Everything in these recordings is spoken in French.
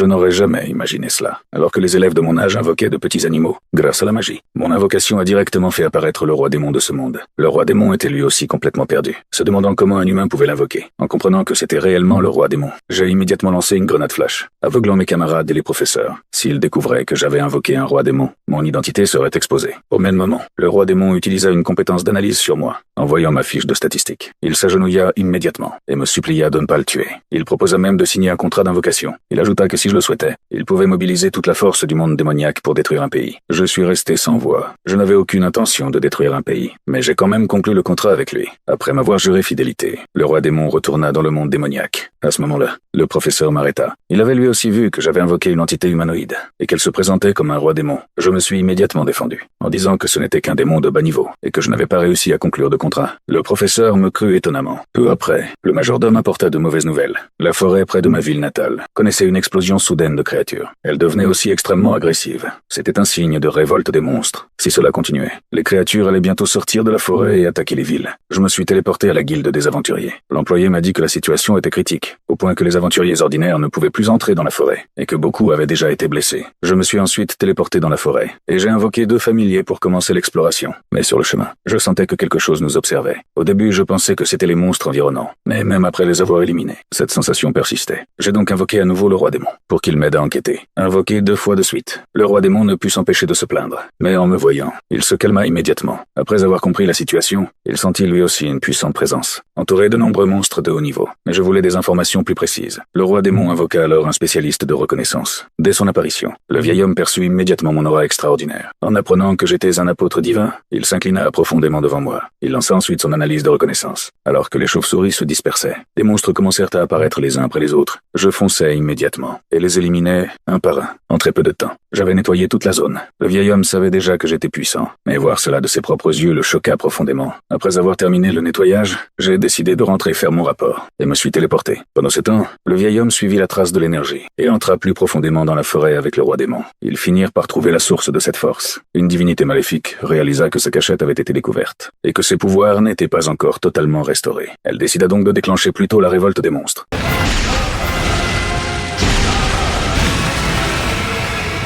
Je n'aurais jamais imaginé cela, alors que les élèves de mon âge invoquaient de petits animaux, grâce à la magie. Mon invocation a directement fait apparaître le roi démon de ce monde. Le roi démon était lui aussi complètement perdu, se demandant comment un humain pouvait l'invoquer. En comprenant que c'était réellement le roi démon, j'ai immédiatement lancé une grenade flash, aveuglant mes camarades et les professeurs. S'ils découvraient que j'avais invoqué un roi démon, mon identité serait exposée. Au même moment, le roi démon utilisa une compétence d'analyse sur moi, en voyant ma fiche de statistiques. Il s'agenouilla immédiatement et me supplia de ne pas le tuer. Il proposa même de signer un contrat d'invocation. Il ajouta que si je le souhaitais, il pouvait mobiliser toute la force du monde démoniaque pour détruire un pays. Je suis resté sans voix. Je n'avais aucune intention de détruire un pays, mais j'ai quand même conclu le contrat avec lui. Après m'avoir juré fidélité, le roi démon retourna dans le monde démoniaque. À ce moment-là, le professeur m'arrêta. Il avait lui aussi vu que j'avais invoqué une entité humanoïde et qu'elle se présentait comme un roi démon. Je me suis immédiatement défendu, en disant que ce n'était qu'un démon de bas niveau et que je n'avais pas réussi à conclure de contrat. Le professeur me crut étonnamment. Peu après, le majordome apporta de mauvaises nouvelles. La forêt près de ma ville natale connaissait une explosion soudaine de créatures. Elle devenait aussi extrêmement agressive. C'était un signe de révolte des monstres. Si cela continuait, les créatures allaient bientôt sortir de la forêt et attaquer les villes. Je me suis téléporté à la guilde des aventuriers. L'employé m'a dit que la situation était critique, au point que les aventuriers ordinaires ne pouvaient plus entrer dans la forêt, et que beaucoup avaient déjà été blessés. Je me suis ensuite téléporté dans la forêt, et j'ai invoqué 2 familiers pour commencer l'exploration. Mais sur le chemin, je sentais que quelque chose nous observait. Au début, je pensais que c'était les monstres environnants, mais même après les avoir éliminés, cette sensation persistait. J'ai donc invoqué à nouveau le roi démon, pour qu'il m'aide à enquêter. Invoqué 2 fois de suite. Le roi démon ne put s'empêcher de se plaindre, mais en me voyant, il se calma immédiatement. Après avoir compris la situation, il sentit lui aussi une puissante présence, entouré de nombreux monstres de haut niveau. Mais je voulais des informations plus précises. Le roi démon invoqua alors un spécialiste de reconnaissance. Dès son apparition, le vieil homme perçut immédiatement mon aura extraordinaire. En apprenant que j'étais un apôtre divin, il s'inclina profondément devant moi. Il lança ensuite son analyse de reconnaissance. Alors que les chauves-souris se dispersaient, des monstres commencèrent à apparaître les uns après les autres. Je fonçais immédiatement et les éliminais un par un, en très peu de temps. J'avais nettoyé toute la zone. Le vieil homme savait déjà que j'étais puissant, mais voir cela de ses propres yeux le choqua profondément. Après avoir terminé le nettoyage, j'ai décidé de rentrer faire mon rapport et me suis téléporté. Pendant ce temps, le vieil homme suivit la trace de l'énergie et entra plus profondément dans la forêt avec le roi démon. Ils finirent par trouver la source de cette force. Une divinité maléfique réalisa que sa cachette avait été découverte et que ses pouvoirs n'étaient pas encore totalement restaurés. Elle décida donc de déclencher plutôt la révolte des monstres.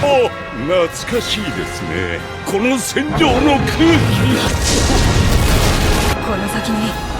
Oh, 懐かしいですね。この戦場の空気。この先に